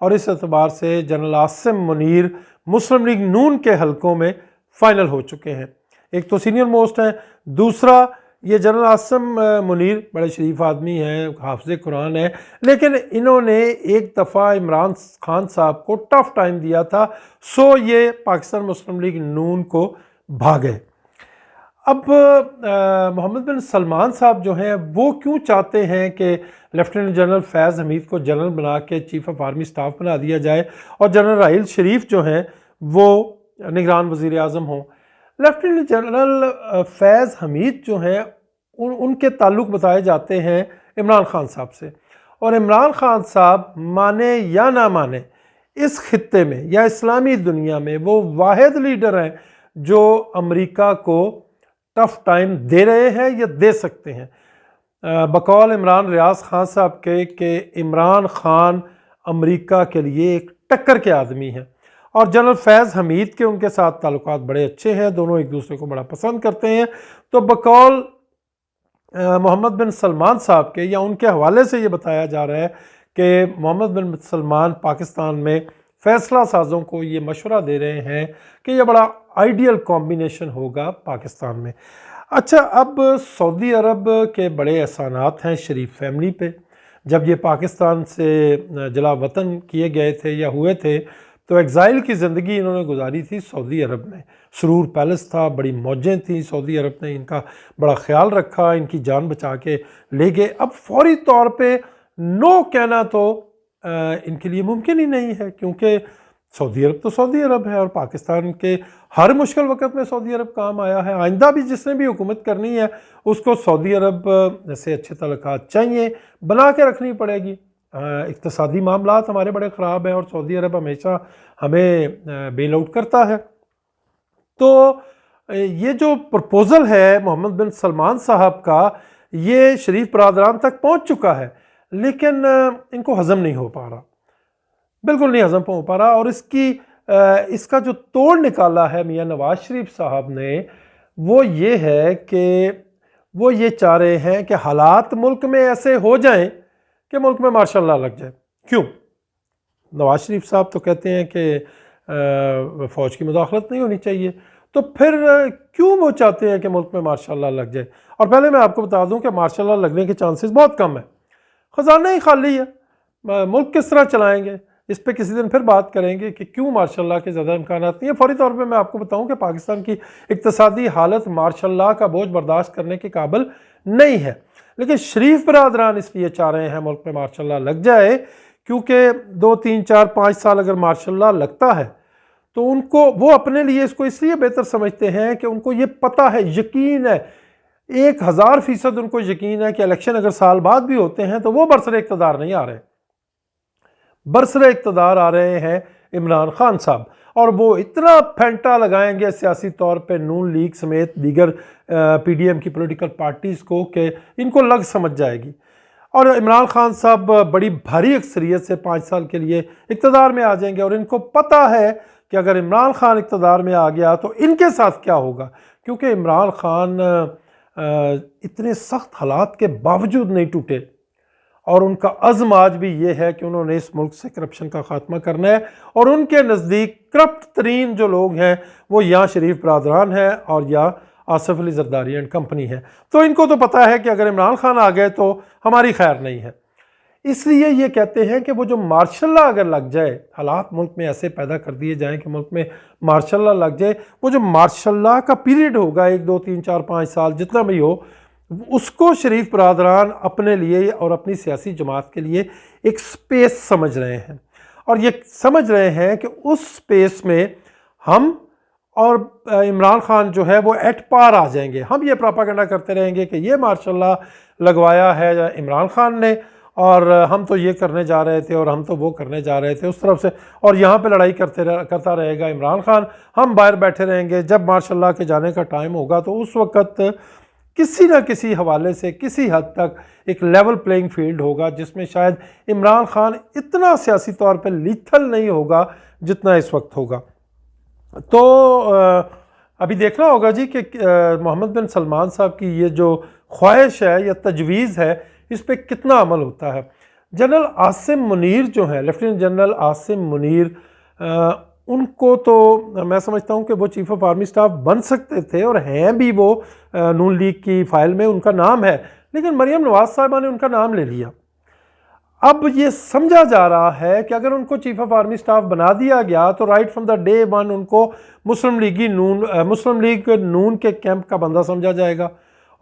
اور اس اعتبار سے جنرل عاصم منیر مسلم لیگ نون کے حلقوں میں فائنل ہو چکے ہیں۔ ایک تو سینئر موسٹ ہیں، دوسرا یہ جنرل عاصم منیر بڑے شریف آدمی ہیں، حافظ قرآن ہیں، لیکن انہوں نے ایک دفعہ عمران خان صاحب کو ٹف ٹائم دیا تھا، سو یہ پاکستان مسلم لیگ نون کو بھاگے۔ اب محمد بن سلمان صاحب جو ہیں وہ کیوں چاہتے ہیں کہ لیفٹیننٹ جنرل فیض حمید کو جنرل بنا کے چیف آف آرمی سٹاف بنا دیا جائے اور جنرل راحیل شریف جو ہیں وہ نگران وزیر اعظم ہوں؟ لیفٹیننٹ جنرل فیض حمید جو ہیں ان کے تعلق بتائے جاتے ہیں عمران خان صاحب سے، اور عمران خان صاحب مانے یا نہ مانے اس خطے میں یا اسلامی دنیا میں وہ واحد لیڈر ہیں جو امریکہ کو ٹف ٹائم دے رہے ہیں یا دے سکتے ہیں۔ بقول عمران ریاض خان صاحب کے کہ عمران خان امریکہ کے لیے ایک ٹکر کے آدمی ہیں، اور جنرل فیض حمید کے ان کے ساتھ تعلقات بڑے اچھے ہیں، دونوں ایک دوسرے کو بڑا پسند کرتے ہیں۔ تو بقول محمد بن سلمان صاحب کے یا ان کے حوالے سے یہ بتایا جا رہا ہے کہ محمد بن سلمان پاکستان میں فیصلہ سازوں کو یہ مشورہ دے رہے ہیں کہ یہ بڑا آئیڈیل کمبینیشن ہوگا پاکستان میں۔ اچھا، اب سعودی عرب کے بڑے احسانات ہیں شریف فیملی پہ۔ جب یہ پاکستان سے جلا وطن کیے گئے تھے یا ہوئے تھے تو ایگزائل کی زندگی انہوں نے گزاری تھی سعودی عرب میں۔ سرور پیلس تھا، بڑی موجیں تھیں، سعودی عرب نے ان کا بڑا خیال رکھا، ان کی جان بچا کے لے گئے۔ اب فوری طور پہ نو کہنا تو ان کے لیے ممکن ہی نہیں ہے، کیونکہ سعودی عرب تو سعودی عرب ہے اور پاکستان کے ہر مشکل وقت میں سعودی عرب کام آیا ہے۔ آئندہ بھی جس نے بھی حکومت کرنی ہے اس کو سعودی عرب سے اچھے تعلقات چاہیے، بنا کے رکھنی پڑے گی۔ اقتصادی معاملات ہمارے بڑے خراب ہیں اور سعودی عرب ہمیشہ ہمیں بیل آؤٹ کرتا ہے۔ تو یہ جو پرپوزل ہے محمد بن سلمان صاحب کا، یہ شریف برادران تک پہنچ چکا ہے، لیکن ان کو ہضم نہیں ہو پا رہا، بالکل نہیں ہضم ہو پا رہا۔ اور اس کا جو توڑ نکالا ہے میاں نواز شریف صاحب نے وہ یہ ہے کہ وہ یہ چاہ رہے ہیں کہ حالات ملک میں ایسے ہو جائیں کہ ملک میں مارشل لا لگ جائے۔ کیوں؟ نواز شریف صاحب تو کہتے ہیں کہ فوج کی مداخلت نہیں ہونی چاہیے، تو پھر کیوں وہ چاہتے ہیں کہ ملک میں مارشل لا لگ جائے؟ اور پہلے میں آپ کو بتا دوں کہ مارشل لا لگنے کے چانسز بہت کم ہیں، خزانہ ہی خالی ہے، ملک کس طرح چلائیں گے؟ اس پہ کسی دن پھر بات کریں گے کہ کیوں مارشل لا کے زیادہ امکانات نہیں ہیں۔ فوری طور پہ میں آپ کو بتاؤں کہ پاکستان کی اقتصادی حالت مارشل لا کا بوجھ برداشت کرنے کے قابل نہیں ہے، لیکن شریف برادران اس لیے چاہ رہے ہیں ملک میں مارشل لا لگ جائے کیونکہ 2 3 4 5 سال اگر مارشل لا لگتا ہے تو ان کو وہ اپنے لیے اس کو اس لیے بہتر سمجھتے ہیں کہ ان کو یہ پتہ ہے، یقین ہے، 1000% ان کو یقین ہے کہ الیکشن اگر سال بعد بھی ہوتے ہیں تو وہ برسر اقتدار نہیں آ رہے، برسر اقتدار آ رہے ہیں عمران خان صاحب، اور وہ اتنا پھینٹا لگائیں گے سیاسی طور پہ نون لیگ سمیت دیگر پی ڈی ایم کی پولیٹیکل پارٹیز کو کہ ان کو لگ سمجھ جائے گی، اور عمران خان صاحب بڑی بھاری اکثریت سے 5 سال کے لیے اقتدار میں آ جائیں گے، اور ان کو پتہ ہے کہ اگر عمران خان اقتدار میں آ گیا تو ان کے ساتھ کیا ہوگا، کیونکہ عمران خان اتنے سخت حالات کے باوجود نہیں ٹوٹے، اور ان کا عزم آج بھی یہ ہے کہ انہوں نے اس ملک سے کرپشن کا خاتمہ کرنا ہے، اور ان کے نزدیک کرپٹ ترین جو لوگ ہیں وہ یا شریف برادران ہیں اور یا آصف علی زرداری اینڈ کمپنی ہے۔ تو ان کو تو پتہ ہے کہ اگر عمران خان آ گئے تو ہماری خیر نہیں ہے، اس لیے یہ کہتے ہیں کہ وہ جو مارشل لا اگر لگ جائے، حالات ملک میں ایسے پیدا کر دیے جائیں کہ ملک میں مارشل لا لگ جائے، وہ جو مارشل لا کا پیریڈ ہوگا 1 2 3 4 5 سال جتنا بھی ہو، اس کو شریف برادران اپنے لیے اور اپنی سیاسی جماعت کے لیے ایک سپیس سمجھ رہے ہیں، اور یہ سمجھ رہے ہیں کہ اس سپیس میں ہم اور عمران خان جو ہے وہ ایٹ پار آ جائیں گے۔ ہم یہ پراپاگنڈا کرتے رہیں گے کہ یہ مارشل لا لگوایا ہے عمران خان نے، اور ہم تو یہ کرنے جا رہے تھے اور ہم تو وہ کرنے جا رہے تھے اس طرف سے، اور یہاں پہ لڑائی کرتا رہے گا عمران خان، ہم باہر بیٹھے رہیں گے۔ جب مارشل لا کے جانے کا ٹائم ہوگا تو اس وقت کسی نہ کسی حوالے سے کسی حد تک ایک لیول پلینگ فیلڈ ہوگا جس میں شاید عمران خان اتنا سیاسی طور پہ لیتھل نہیں ہوگا جتنا اس وقت ہوگا۔ تو ابھی دیکھنا ہوگا جی کہ محمد بن سلمان صاحب کی یہ جو خواہش ہے یا تجویز ہے اس پہ کتنا عمل ہوتا ہے۔ جنرل عاصم منیر جو ہیں، لیفٹیننٹ جنرل عاصم منیر، ان کو تو میں سمجھتا ہوں کہ وہ چیف آف آرمی سٹاف بن سکتے تھے، اور ہیں بھی وہ نون لیگ کی فائل میں ان کا نام ہے، لیکن مریم نواز صاحبہ نے ان کا نام لے لیا۔ اب یہ سمجھا جا رہا ہے کہ اگر ان کو چیف آف آرمی سٹاف بنا دیا گیا تو right from the day one ان کو مسلم لیگ نون کے کیمپ کا بندہ سمجھا جائے گا،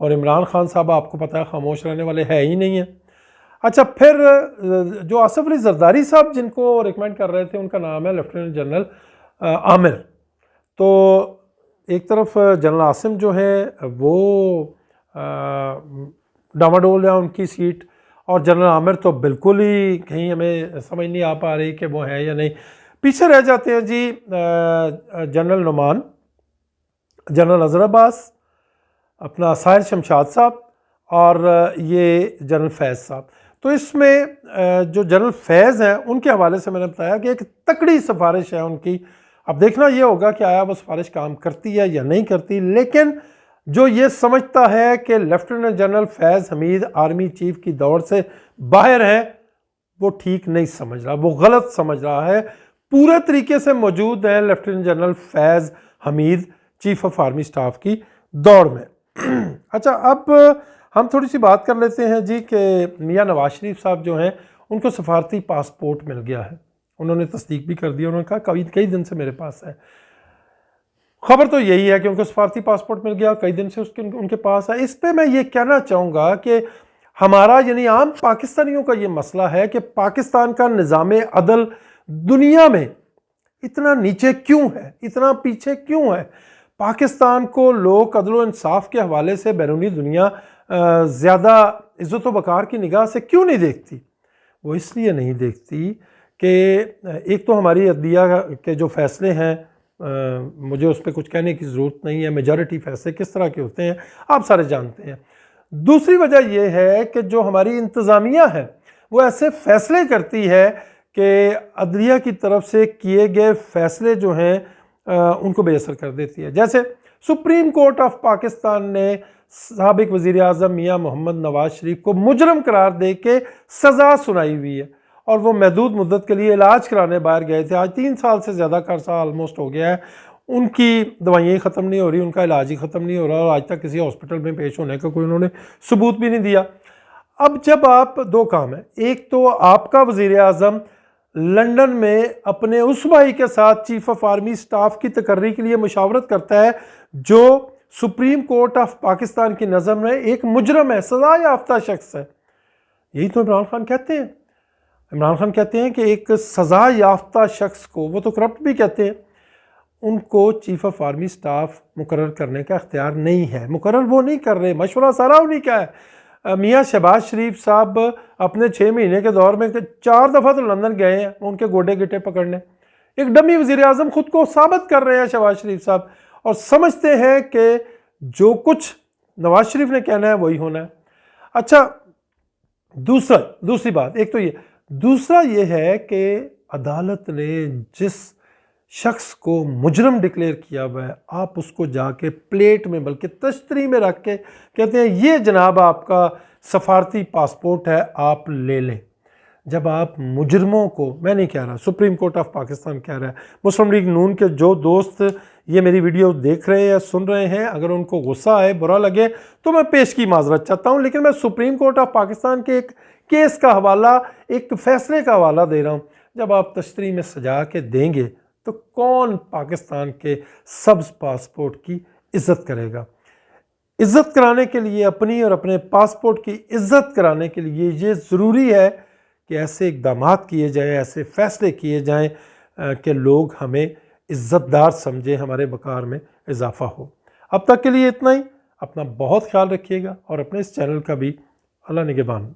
اور عمران خان صاحب آپ کو پتہ ہے خاموش رہنے والے ہے ہی نہیں ہیں۔ اچھا، پھر جو آصف علی زرداری صاحب جن کو ریکمینڈ کر رہے تھے، ان کا نام ہے لیفٹیننٹ جنرل عامر۔ تو ایک طرف جنرل عاصم جو ہے وہ ڈاماڈول ہے ان کی سیٹ، اور جنرل عامر تو بالکل ہی کہیں ہمیں سمجھ نہیں آ پا رہی کہ وہ ہیں یا نہیں۔ پیچھے رہ جاتے ہیں جی جنرل نعمان، جنرل اظہر عباس، اپنا ساحر شمشاد صاحب، اور یہ جنرل فیض صاحب۔ تو اس میں جو جنرل فیض ہیں ان کے حوالے سے میں نے بتایا کہ ایک تکڑی سفارش ہے ان کی۔ اب دیکھنا یہ ہوگا کہ آیا وہ سفارش کام کرتی ہے یا نہیں کرتی، لیکن جو یہ سمجھتا ہے کہ لیفٹیننٹ جنرل فیض حمید آرمی چیف کی دوڑ سے باہر ہے، وہ ٹھیک نہیں سمجھ رہا، وہ غلط سمجھ رہا ہے۔ پورے طریقے سے موجود ہیں lieutenant general Faiz Hameed chief of army staff کی دوڑ میں۔ اچھا، اب ہم تھوڑی سی بات کر لیتے ہیں جی کہ میاں نواز شریف صاحب جو ہیں ان کو سفارتی پاسپورٹ مل گیا ہے، انہوں نے تصدیق بھی کر دیا، انہوں نے کہا کئی دن سے میرے پاس ہے۔ خبر تو یہی ہے کہ ان کو سفارتی پاسپورٹ مل گیا، کئی دن سے ان کے پاس ہے۔ اس پہ میں یہ کہنا چاہوں گا کہ ہمارا یعنی عام پاکستانیوں کا یہ مسئلہ ہے کہ پاکستان کا نظام عدل دنیا میں اتنا نیچے کیوں ہے، اتنا پیچھے کیوں ہے؟ پاکستان کو لوگ عدل و انصاف کے حوالے سے بیرونی دنیا زیادہ عزت و وقار کی نگاہ سے کیوں نہیں دیکھتی؟ وہ اس لیے نہیں دیکھتی کہ ایک تو ہماری عدلیہ کے جو فیصلے ہیں، مجھے اس پہ کچھ کہنے کی ضرورت نہیں ہے، میجارٹی فیصلے کس طرح کے ہوتے ہیں آپ سارے جانتے ہیں۔ دوسری وجہ یہ ہے کہ جو ہماری انتظامیہ ہے وہ ایسے فیصلے کرتی ہے کہ عدلیہ کی طرف سے کیے گئے فیصلے جو ہیں ان کو بے اثر کر دیتی ہے۔ جیسے سپریم کورٹ آف پاکستان نے سابق وزیر اعظم میاں محمد نواز شریف کو مجرم قرار دے کے سزا سنائی ہوئی ہے، اور وہ محدود مدت کے لیے علاج کرانے باہر گئے تھے۔ آج 3 سال سے زیادہ کا عرصہ آلموسٹ ہو گیا ہے، ان کی دوائیں ختم نہیں ہو رہی، ان کا علاج ہی ختم نہیں ہو رہا، اور آج تک کسی ہاسپٹل میں پیش ہونے کا کوئی انہوں نے ثبوت بھی نہیں دیا۔ اب جب آپ دو کام ہیں، ایک تو آپ کا وزیر اعظم لنڈن میں اپنے اس بھائی کے ساتھ چیف آف آرمی سٹاف کی تقرری کے لیے مشاورت کرتا ہے جو سپریم کورٹ آف پاکستان کی نظر میں ایک مجرم ہے، سزا یافتہ شخص ہے۔ یہی تو عمران خان کہتے ہیں۔ عمران خان کہتے ہیں کہ ایک سزا یافتہ شخص کو، وہ تو کرپٹ بھی کہتے ہیں، ان کو چیف آف آرمی سٹاف مقرر کرنے کا اختیار نہیں ہے۔ مقرر وہ نہیں کر رہے، مشورہ سارا انہیں کا ہے۔ میاں شہباز شریف صاحب اپنے 6 مہینے کے دور میں 4 دفعہ تو لندن گئے ہیں ان کے گوڈے گٹے پکڑنے۔ ایک ڈمی وزیر اعظم خود کو ثابت کر رہے ہیں شہباز شریف صاحب، اور سمجھتے ہیں کہ جو کچھ نواز شریف نے کہنا ہے وہی ہونا ہے۔ اچھا، دوسری بات، ایک تو یہ، دوسرا یہ ہے کہ عدالت نے جس شخص کو مجرم ڈکلیئر کیا ہوا ہے، آپ اس کو جا کے پلیٹ میں بلکہ تشتری میں رکھ کے کہتے ہیں یہ جناب آپ کا سفارتی پاسپورٹ ہے، آپ لے لیں۔ جب آپ مجرموں کو، میں نہیں کہہ رہا، سپریم کورٹ آف پاکستان کہہ رہا ہے، مسلم لیگ نون کے جو دوست یہ میری ویڈیو دیکھ رہے ہیں سن رہے ہیں، اگر ان کو غصہ آئے، برا لگے تو میں پیش کی معذرت چاہتا ہوں، لیکن میں سپریم کورٹ آف پاکستان کے ایک کیس کا حوالہ، ایک فیصلے کا حوالہ دے رہا ہوں۔ جب آپ تشتری میں سجا کے دیں گے تو کون پاکستان کے سبز پاسپورٹ کی عزت کرے گا؟ عزت کرانے کے لیے، اپنی اور اپنے پاسپورٹ کی عزت کرانے کے لیے یہ ضروری ہے کہ ایسے اقدامات کیے جائیں، ایسے فیصلے کیے جائیں کہ لوگ ہمیں عزت دار سمجھیں، ہمارے وقار میں اضافہ ہو۔ اب تک کے لیے اتنا ہی، اپنا بہت خیال رکھیے گا، اور اپنے اس چینل کا بھی اللہ نگہبان۔